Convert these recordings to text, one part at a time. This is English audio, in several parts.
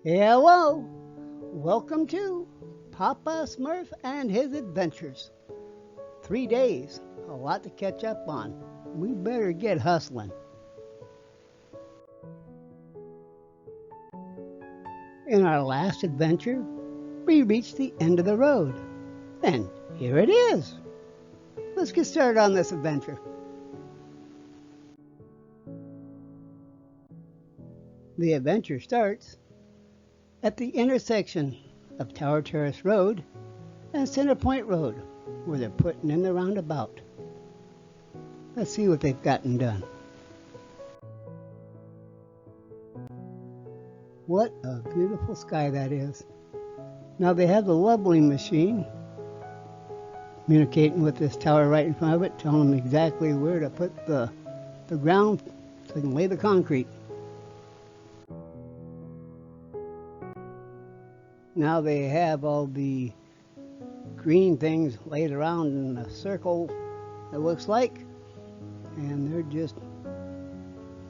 Hello, welcome to Papa Smurf and his adventures. 3 days, a lot to catch up on. We better get hustling. In our last adventure, we reached the end of the road. And here it is. Let's get started on this adventure. The adventure starts at the intersection of Tower Terrace Road and Center Point Road, where they're putting in the roundabout. Let's see what they've gotten done. What a beautiful sky that is. Now they have the leveling machine communicating with this tower right in front of it, telling them exactly where to put the ground so they can lay the concrete. Now they have all the green things laid around in a circle, it looks like, and they're just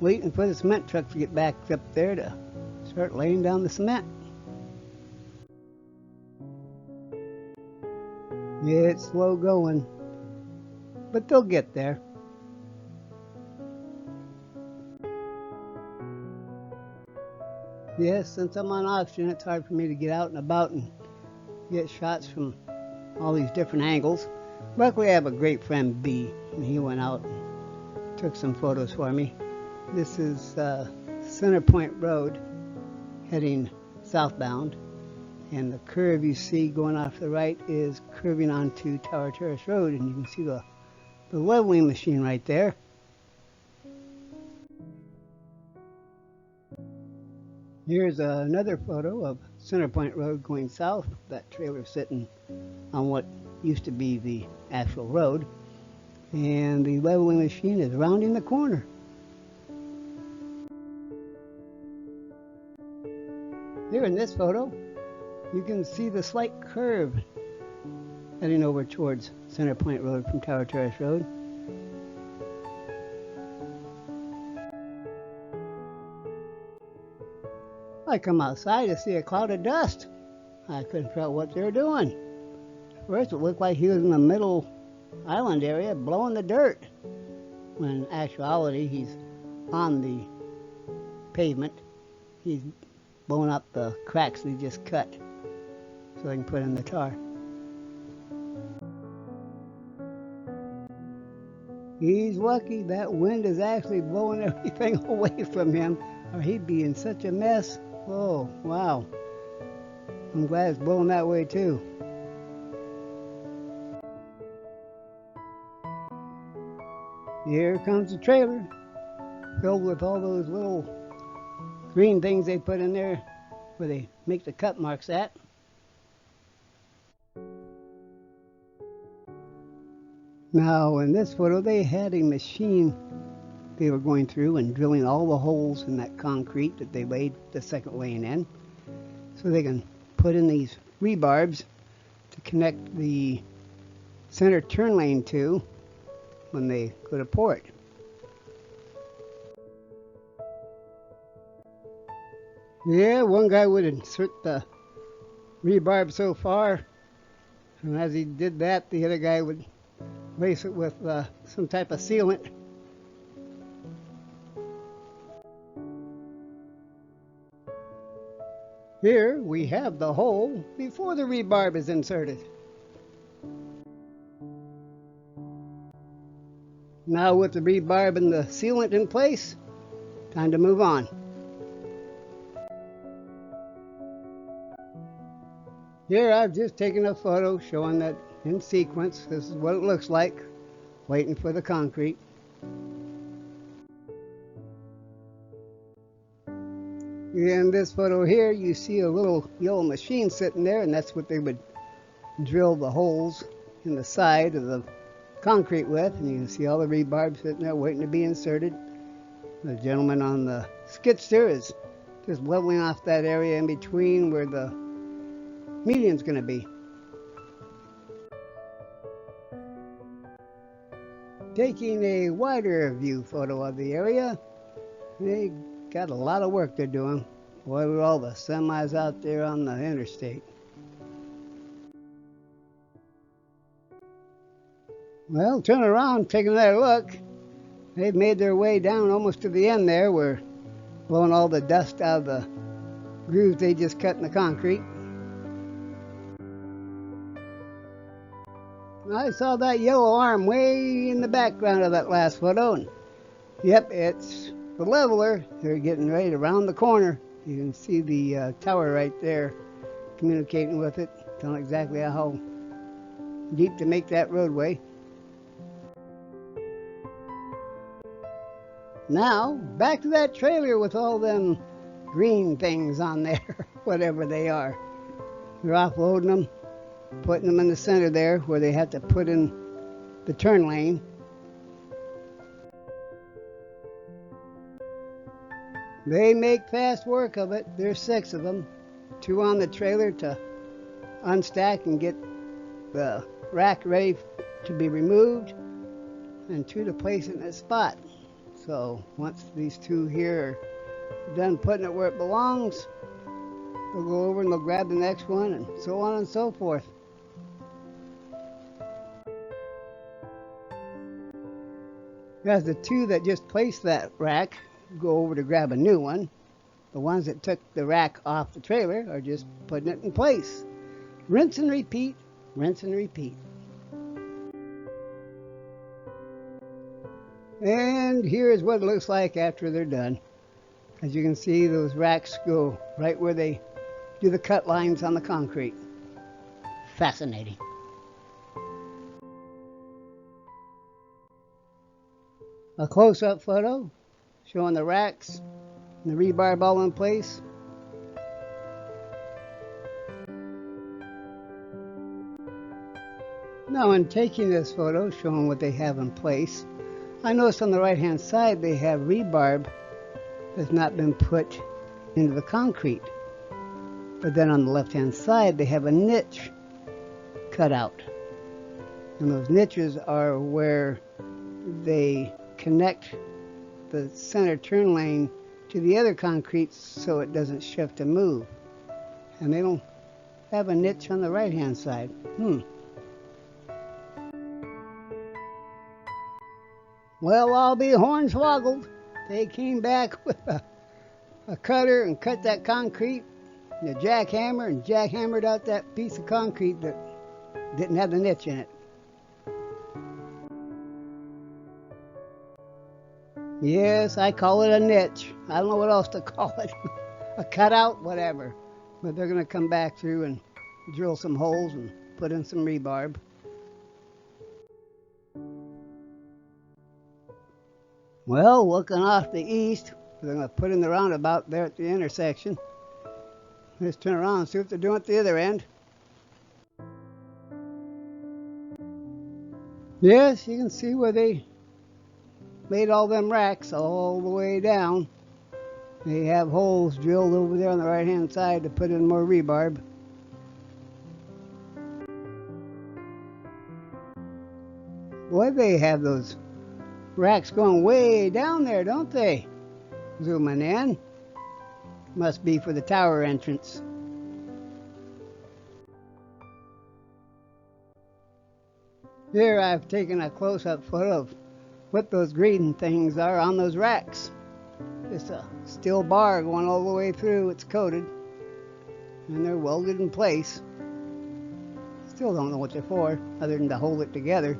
waiting for the cement truck to get back up there to start laying down the cement. Yeah, it's slow going, but they'll get there. Yes, since I'm on oxygen, it's hard for me to get out and about and get shots from all these different angles. Luckily, I have a great friend, B, and he went out and took some photos for me. This is Center Point Road heading southbound, and the curve you see going off to the right is curving onto Tower Terrace Road, and you can see the leveling machine right there. Here's another photo of Center Point Road going south. That trailer sitting on what used to be the actual road, and the leveling machine is rounding the corner. Here in this photo, you can see the slight curve heading over towards Center Point Road from Tower Terrace Road. I come outside to see a cloud of dust. I couldn't figure out what they were doing. First, it looked like he was in the middle island area blowing the dirt, when in actuality, he's on the pavement. He's blowing up the cracks that he just cut so they can put in the tar. He's lucky that wind is actually blowing everything away from him, or he'd be in such a mess. Oh, wow. I'm glad it's blowing that way too. Here comes the trailer, filled with all those little green things they put in there where they make the cut marks at. Now, in this photo, they had a machine they were going through and drilling all the holes in that concrete that they laid the second laying in, so they can put in these rebarbs to connect the center turn lane to when they go to port. Yeah, one guy would insert the rebarb so far, and as he did that, the other guy would lace it with some type of sealant. Here we have the hole before the rebarb is inserted. Now with the rebarb and the sealant in place, time to move on. Here I've just taken a photo showing that in sequence, this is what it looks like, waiting for the concrete. In this photo here, you see a little yellow machine sitting there, and that's what they would drill the holes in the side of the concrete with, and you can see all the rebarb sitting there waiting to be inserted. The gentleman on the skid steer is just leveling off that area in between where the median's going to be. Taking a wider view photo of the area, they got a lot of work they're doing. Boy, with all the semis out there on the interstate. Well, turn around, take another look. They've made their way down almost to the end there. We're blowing all the dust out of the grooves they just cut in the concrete. I saw that yellow arm way in the background of that last photo. And yep, it's the leveler. They're getting ready to round the corner. You can see the tower right there communicating with it. Don't know exactly how deep to make that roadway. Now, back to that trailer with all them green things on there, whatever they are. They're offloading them, putting them in the center there where they have to put in the turn lane. They make fast work of it. There's 6 of them. 2 on the trailer to unstack and get the rack ready to be removed, and 2 to place it in its spot. So once these 2 here are done putting it where it belongs, they'll go over and they'll grab the next one, and so on and so forth. As the 2 that just placed that rack go over to grab a new one, the ones that took the rack off the trailer are just putting it in place. Rinse and repeat, rinse and repeat. And here's what it looks like after they're done. As you can see, those racks go right where they do the cut lines on the concrete. Fascinating. A close-up photo showing the racks and the rebar all in place. Now, in taking this photo showing what they have in place, I noticed on the right hand side they have rebar that's not been put into the concrete. But then on the left hand side they have a niche cut out. And those niches are where they connect the center turn lane to the other concrete so it doesn't shift and move. And they don't have a niche on the right hand side. Well, I'll be hornswoggled. They came back with a cutter and cut that concrete, and a jackhammer, and jackhammered out that piece of concrete that didn't have the niche in it. Yes, I call it a niche. I don't know what else to call it. A cutout, whatever. But they're going to come back through and drill some holes and put in some rebar. Well, looking off the east, they're going to put in the roundabout there at the intersection. Let's turn around and see what they're doing at the other end. Yes, you can see where they made all them racks all the way down. They have holes drilled over there on the right hand side to put in more rebar. Boy, they have those racks going way down there, don't they? Zooming in. Must be for the tower entrance. Here I've taken a close-up photo of what those green things are on those racks. Just a steel bar going all the way through. It's coated and they're welded in place. Still don't know what they're for other than to hold it together.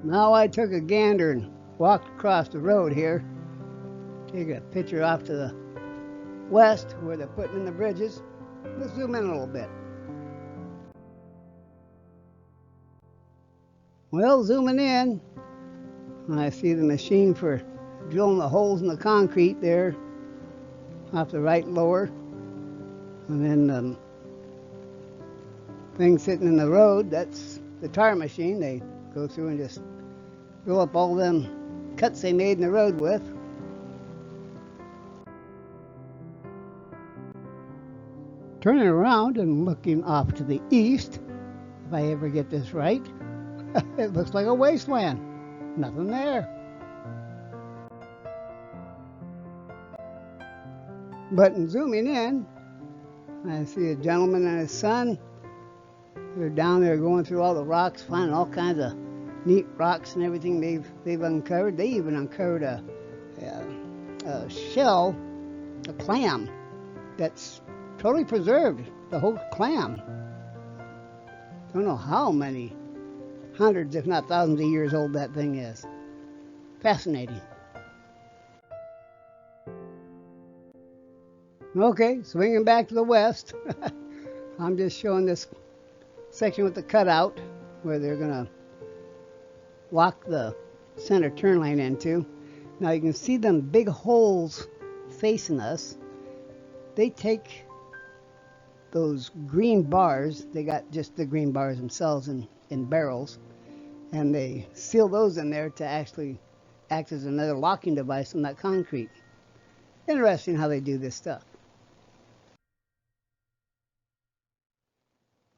Now I took a gander and walked across the road here. Take a picture off to the west where they're putting in the bridges. Let's zoom in a little bit. Well, zooming in, I see the machine for drilling the holes in the concrete there off the right lower. And then the thing sitting in the road, that's the tar machine. They go through and just fill up all them cuts they made in the road with. Turning around and looking off to the east, if I ever get this right, it looks like a wasteland. Nothing there. But in zooming in, I see a gentleman and his son. They're down there going through all the rocks, finding all kinds of neat rocks and everything they've uncovered. They even uncovered a shell, a clam, that's totally preserved. The whole clam. Don't know how many hundreds, if not thousands of years old that thing is. Fascinating. Okay, swinging back to the west. I'm just showing this section with the cutout where they're gonna lock the center turn lane into. Now you can see them big holes facing us. They take those green bars, they got just the green bars themselves in barrels, and they seal those in there to actually act as another locking device on that concrete. Interesting how they do this stuff.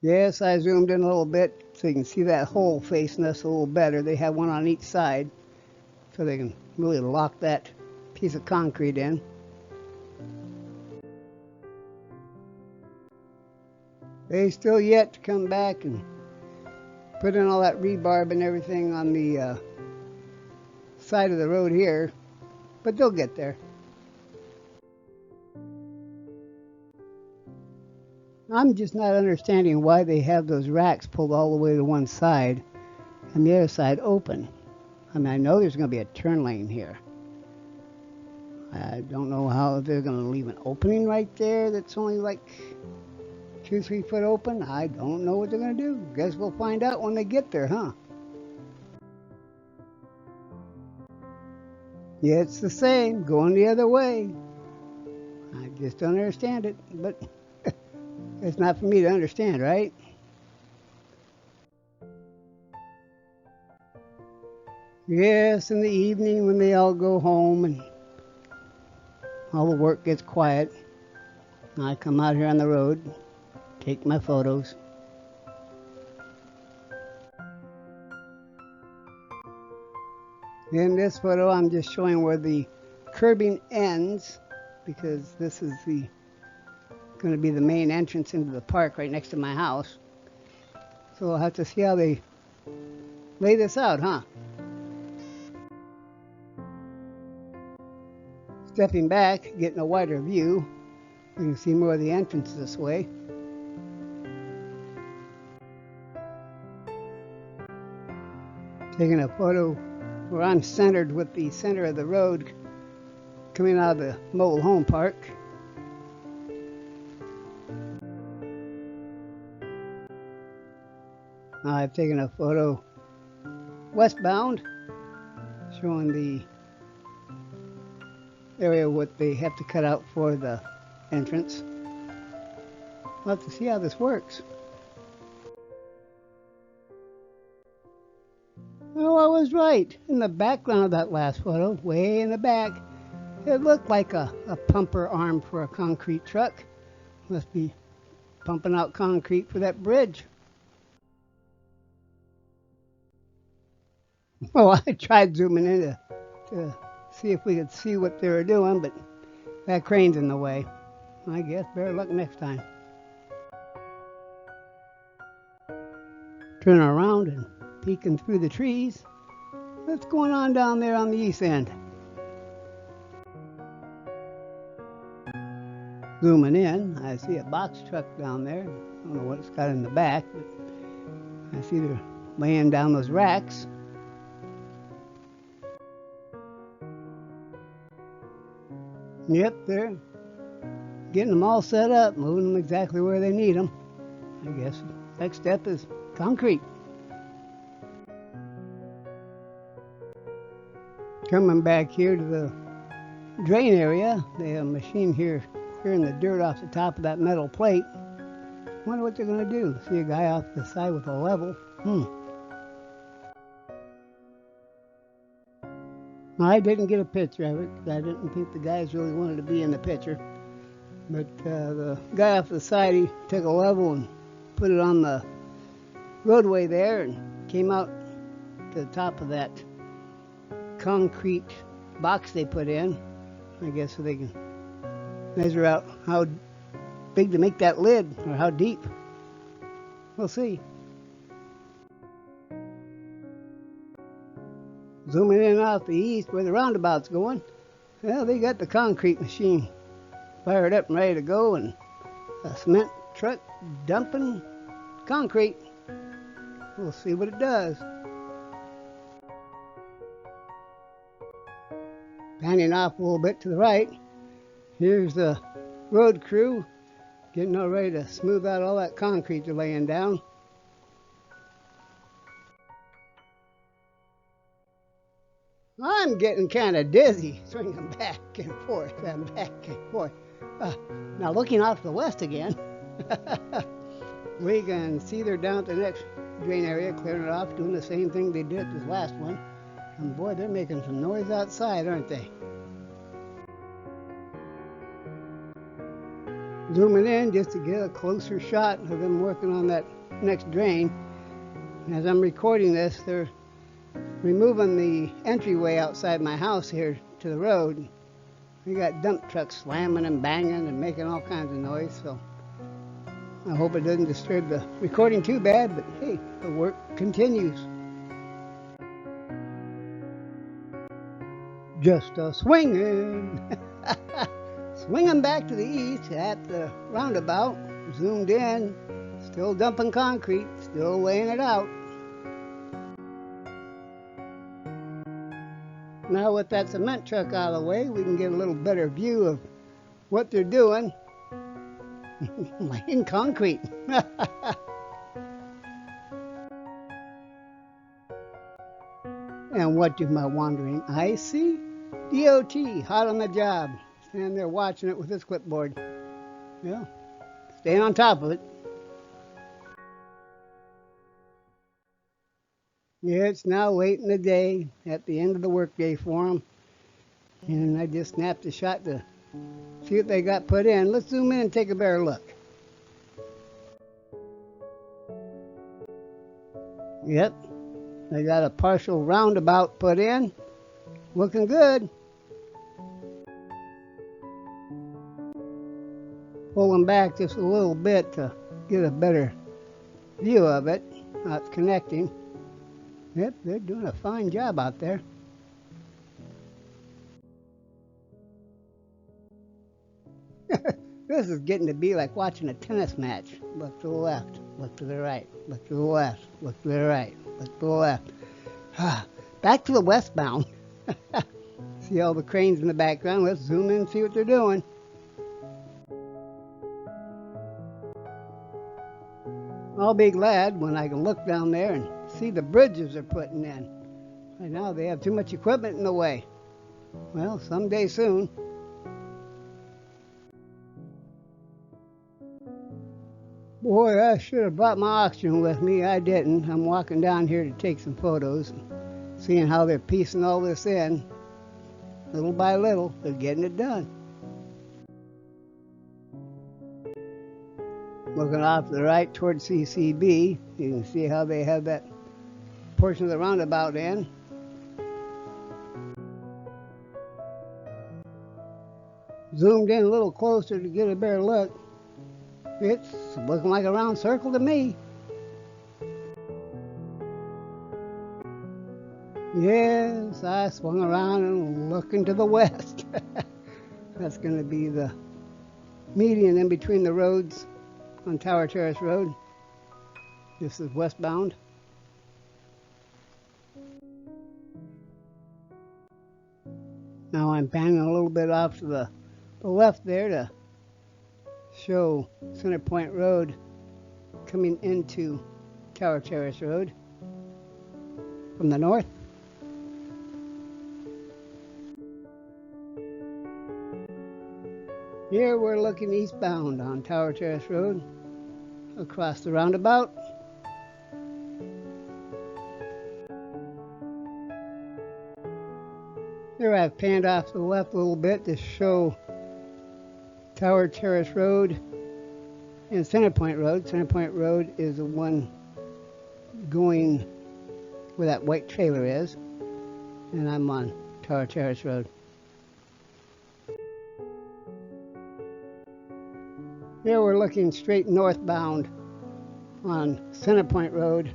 Yes, I zoomed in a little bit so you can see that hole facing us a little better. They have one on each side so they can really lock that piece of concrete in. They still yet to come back and put in all that rebarb and everything on the side of the road here, but they'll get there. I'm just not understanding why they have those racks pulled all the way to one side and the other side open. I mean, I know there's going to be a turn lane here. I don't know how they're going to leave an opening right there that's only like 2-3 foot open. I don't know what they're going to do. Guess we'll find out when they get there, huh? Yeah, it's the same, going the other way. I just don't understand it, but it's not for me to understand, right? Yes, in the evening when they all go home and all the work gets quiet, I come out here on the road, take my photos. In this photo, I'm just showing where the curbing ends, because this is going to be the main entrance into the park right next to my house. So I'll have to see how they lay this out, huh? Stepping back, getting a wider view, you can see more of the entrance this way. Taking a photo where I'm centered with the center of the road coming out of the mobile home park. I've taken a photo westbound showing the area what they have to cut out for the entrance. We'll have to see how this works. Oh, I was right. In the background of that last photo, way in the back, it looked like a pumper arm for a concrete truck. Must be pumping out concrete for that bridge. Well, I tried zooming in to see if we could see what they were doing, but that crane's in the way. I guess better luck next time. Turn around and peeking through the trees. What's going on down there on the east end? Zooming in, I see a box truck down there. I don't know what it's got in the back, but I see they're laying down those racks. Yep, they're getting them all set up, moving them exactly where they need them. I guess the next step is concrete. Coming back here to the drain area, they have a machine here clearing the dirt off the top of that metal plate. Wonder what they're going to do. See a guy off the side with a level. I didn't get a picture of it. I didn't think the guys really wanted to be in the picture. But the guy off the side, he took a level and put it on the roadway there and came out to the top of that concrete box they put in, I guess, so they can Measure out how big to make that lid, or how deep. We'll see. Zooming in off the east where the roundabout's going. Well, they got the concrete machine fired up and ready to go, and a cement truck dumping concrete. We'll see what it does. Panning off a little bit to the right, here's the road crew getting all ready to smooth out all that concrete they're laying down. I'm getting kind of dizzy, swinging back and forth and back and forth. Now looking off to the west again, we can see they're down at the next drain area, clearing it off, doing the same thing they did at this last one. And boy, they're making some noise outside, aren't they? Zooming in just to get a closer shot of them working on that next drain. And as I'm recording this, they're removing the entryway outside my house here to the road. We got dump trucks slamming and banging and making all kinds of noise, so I hope it doesn't disturb the recording too bad, but hey, the work continues. Just a swinging. Swinging back to the east at the roundabout, zoomed in, still dumping concrete, still laying it out. Now with that cement truck out of the way, we can get a little better view of what they're doing. Laying concrete. And what do my wandering eyes see? DOT, hot on the job. Standing there watching it with his clipboard. Yeah, staying on top of it. Yeah, it's now late in the day, at the end of the workday for them. And I just snapped a shot to see what they got put in. Let's zoom in and take a better look. Yep, they got a partial roundabout put in. Looking good. Pulling back just a little bit to get a better view of it, how it's connecting. Yep, they're doing a fine job out there. This is getting to be like watching a tennis match. Look to the left, look to the right, look to the left, look to the right, look to the left. Back to the westbound. See all the cranes in the background. Let's zoom in and see what they're doing. I'll be glad when I can look down there and see the bridges they're putting in. Right now they have too much equipment in the way. Well, someday soon. Boy, I should have brought my oxygen with me. I didn't. I'm walking down here to take some photos, seeing how they're piecing all this in. Little by little, they're getting it done. Looking off to the right towards CCB, you can see how they have that portion of the roundabout in. Zoomed in a little closer to get a better look. It's looking like a round circle to me. Yes, I swung around and looking to the west. That's going to be the median in between the roads on Tower Terrace Road. This is westbound. Now I'm panning a little bit off to the left there to show Center Point Road coming into Tower Terrace Road from the north. Here we're looking eastbound on Tower Terrace Road across the roundabout. Here I've panned off to the left a little bit to show Tower Terrace Road and Center Point Road. Center Point Road is the one going where that white trailer is, and I'm on Tower Terrace Road. Here we're looking straight northbound on Centerpoint Road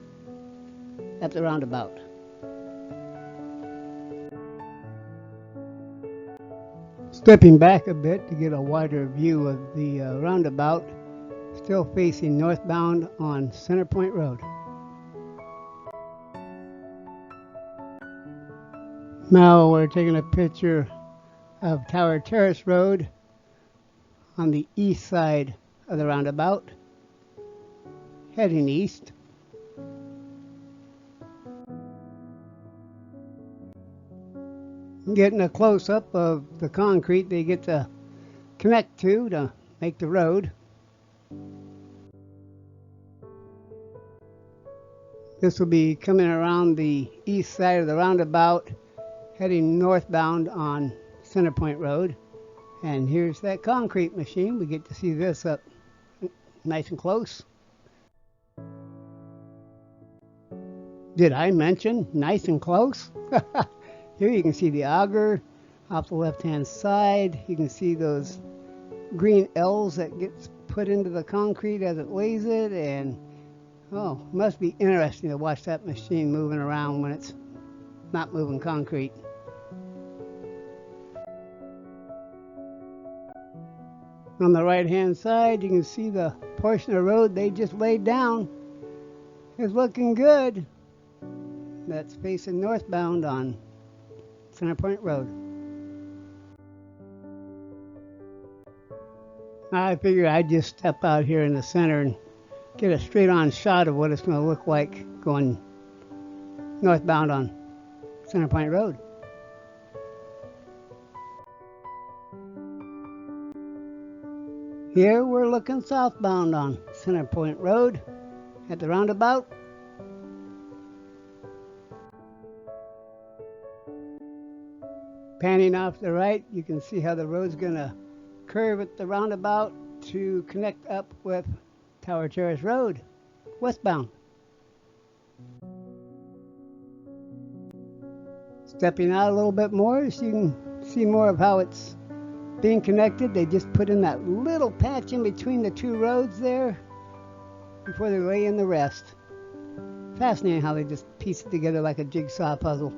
at the roundabout. Stepping back a bit to get a wider view of the roundabout, still facing northbound on Centerpoint Road. Now we're taking a picture of Tower Terrace Road on the east side of the roundabout, heading east. Getting a close-up of the concrete they get to connect to make the road. This will be coming around the east side of the roundabout, heading northbound on Centerpoint Road. And here's that concrete machine. We get to see this up nice and close. Did I mention nice and close? Here you can see the auger off the left-hand side. You can see those green L's that gets put into the concrete as it lays it. And oh, must be interesting to watch that machine moving around when it's not moving concrete. On the right-hand side, you can see the portion of road they just laid down is looking good. That's facing northbound on Centerpoint Road. I figured I'd just step out here in the center and get a straight-on shot of what it's going to look like going northbound on Centerpoint Road. Here we're looking southbound on Centerpoint Road at the roundabout. Panning off to the right, you can see how the road's going to curve at the roundabout to connect up with Tower Terrace Road, westbound. Stepping out a little bit more so you can see more of how it's being connected. They just put in that little patch in between the two roads there before they lay in the rest. Fascinating how they just piece it together like a jigsaw puzzle.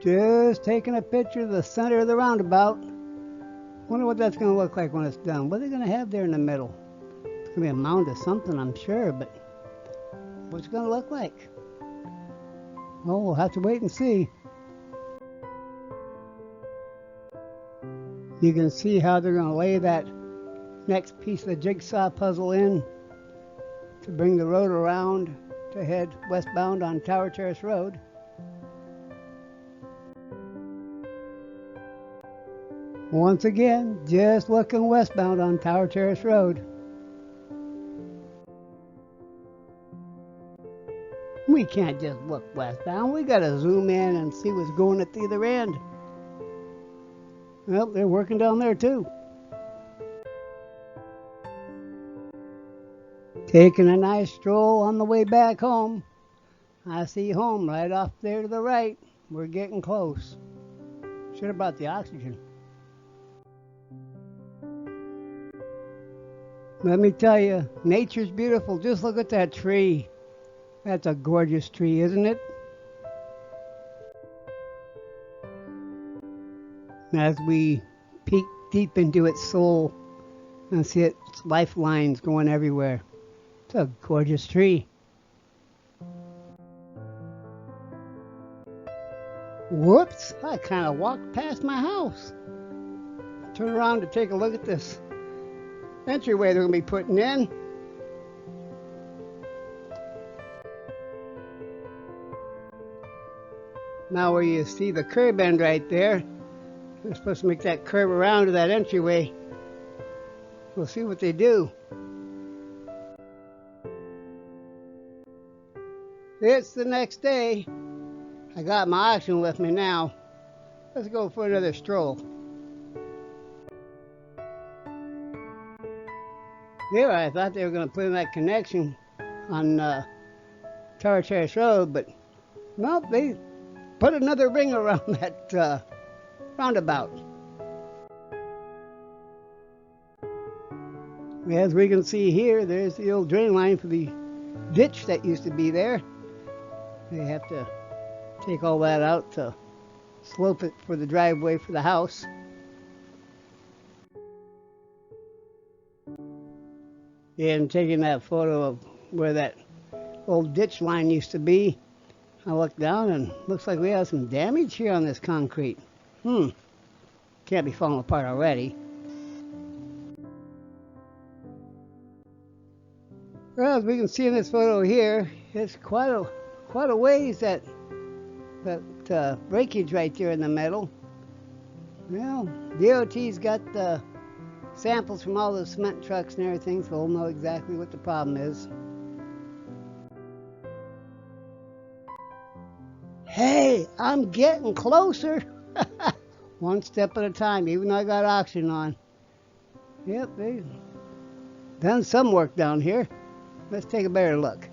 Just taking a picture of the center of the roundabout. Wonder what that's going to look like when it's done. What are they going to have there in the middle? It's going to be a mound of something, I'm sure, but what's it going to look like? Well, we'll have to wait and see. You can see how they're going to lay that next piece of the jigsaw puzzle in to bring the road around to head westbound on Tower Terrace Road. Once again, just looking westbound on Tower Terrace Road. We can't just look westbound. We got to zoom in and see what's going at the other end. Well, they're working down there too. Taking a nice stroll on the way back home. I see home right off there to the right. We're getting close. Should have brought the oxygen. Let me tell you, nature's beautiful. Just look at that tree. That's a gorgeous tree, isn't it? As we peek deep into its soul and see its lifelines going everywhere. It's a gorgeous tree. Whoops, I kind of walked past my house. Turn around to take a look at this entryway they're going to be putting in. Now where you see the curb end right there, they're supposed to make that curve around to that entryway. We'll see what they do. It's the next day. I got my oxygen with me now. Let's go for another stroll. Here I thought they were going to put in that connection on Tower Terrace Road, but nope, they put another ring around that roundabout. As we can see here, there's the old drain line for the ditch that used to be there. They have to take all that out to slope it for the driveway for the house. And taking that photo of where that old ditch line used to be, I look down and looks like we have some damage here on this concrete. Can't be falling apart already. Well, as we can see in this photo here, it's quite a ways that breakage right there in the middle. Well, DOT's got the samples from all the cement trucks and everything, so we'll know exactly what the problem is. Hey, I'm getting closer. One step at a time, even though I got oxygen on. Yep, they've done some work down here. Let's take a better look.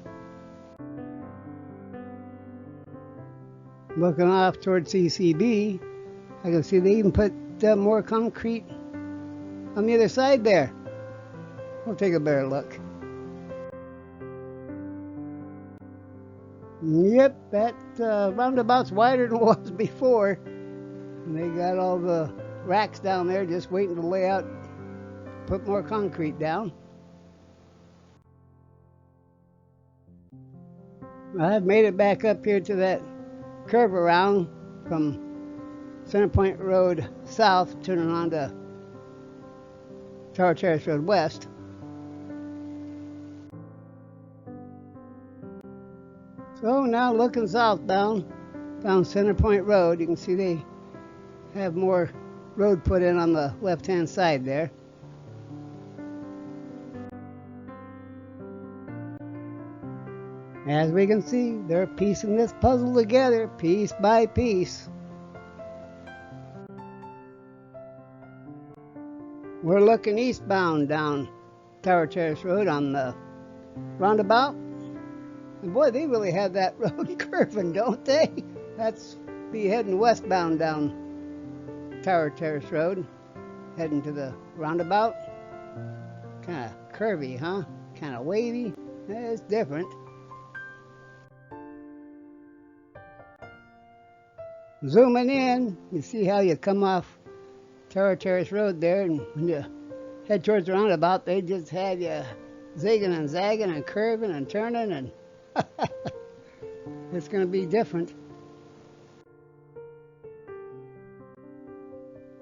Looking off towards CCB, I can see they even put more concrete on the other side there. We'll take a better look. Yep, that roundabout's wider than it was before. And they got all the racks down there just waiting to lay out, put more concrete down. I've made it back up here to that curve around from Center Point Road south, turning on to Tower Terrace Road west. So now looking southbound, down Center Point Road, you can see they have more road put in on the left-hand side there. As we can see, they're piecing this puzzle together, piece by piece. We're looking eastbound down Tower Terrace Road on the roundabout. And boy, they really have that road curving, don't they? That's be heading westbound down Tower Terrace Road, heading to the roundabout. Kind of curvy, huh? Kind of wavy. It's different. Zooming in, you see how you come off Tower Terrace Road there, and when you head towards the roundabout, they just have you zigging and zagging and curving and turning, and it's going to be different.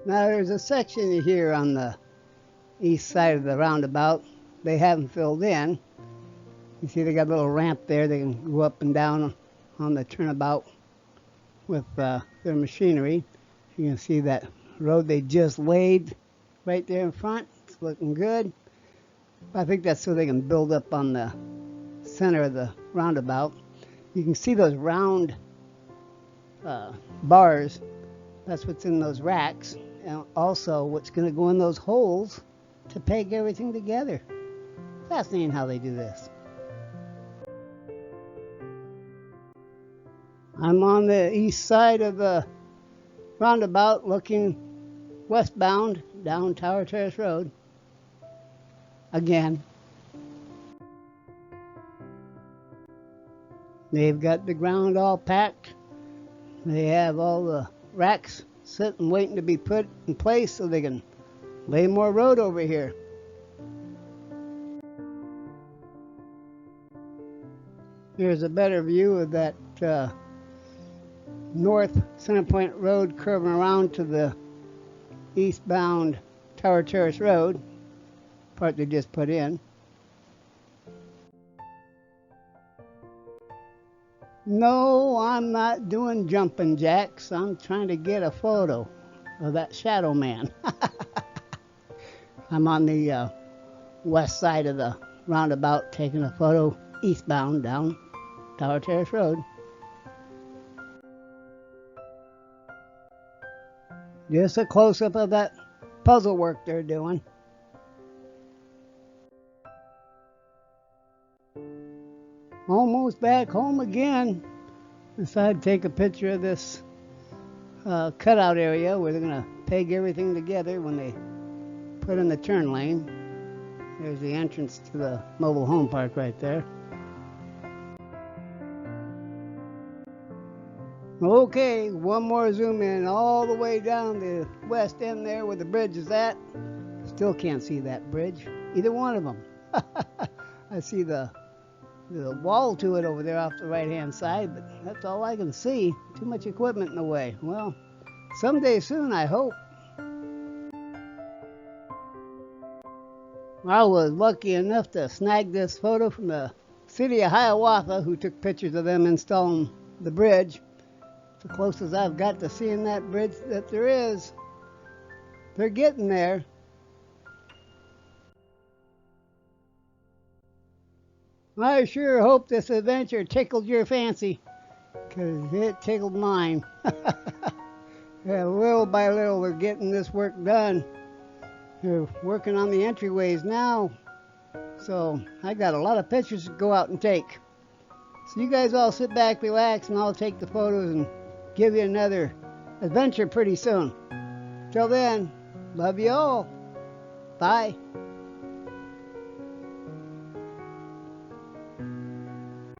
Now there's a section here on the east side of the roundabout they haven't filled in. You see they got a little ramp there. They can go up and down on the turnabout with their machinery. You can see that road they just laid right there in front. It's looking good. I think that's so they can build up on the center of the roundabout. You can see those round bars. That's what's in those racks, and also what's going to go in those holes to peg everything together. Fascinating how they do this. I'm on the east side of the roundabout looking westbound down Tower Terrace Road. Again. They've got the ground all packed. They have all the racks sitting waiting to be put in place so they can lay more road over here. Here's a better view of that north Center Point Road curving around to the eastbound Tower Terrace Road, part they just put in. No, I'm not doing jumping jacks. I'm trying to get a photo of that shadow man. I'm on the west side of the roundabout taking a photo eastbound down Tower Terrace Road. Just a close-up of that puzzle work they're doing. Almost back home again. Decided to take a picture of this cutout area where they're going to peg everything together when they put in the turn lane. There's the entrance to the mobile home park right there. Okay, one more zoom in all the way down the west end there where the bridge is at. Still can't see that bridge, either one of them. I see the wall to it over there off the right hand side, but that's all I can see. Too much equipment in the way. Well, someday soon, I hope. I was lucky enough to snag this photo from the city of Hiawatha, who took pictures of them installing the bridge. It's the closest I've got to seeing that bridge that there is. They're getting there. I sure hope this adventure tickled your fancy, 'cause it tickled mine. Yeah, little by little we're getting this work done. We're working on the entryways now, so I got a lot of pictures to go out and take. So you guys all sit back, relax, and I'll take the photos and give you another adventure pretty soon. Till then, love you all. Bye.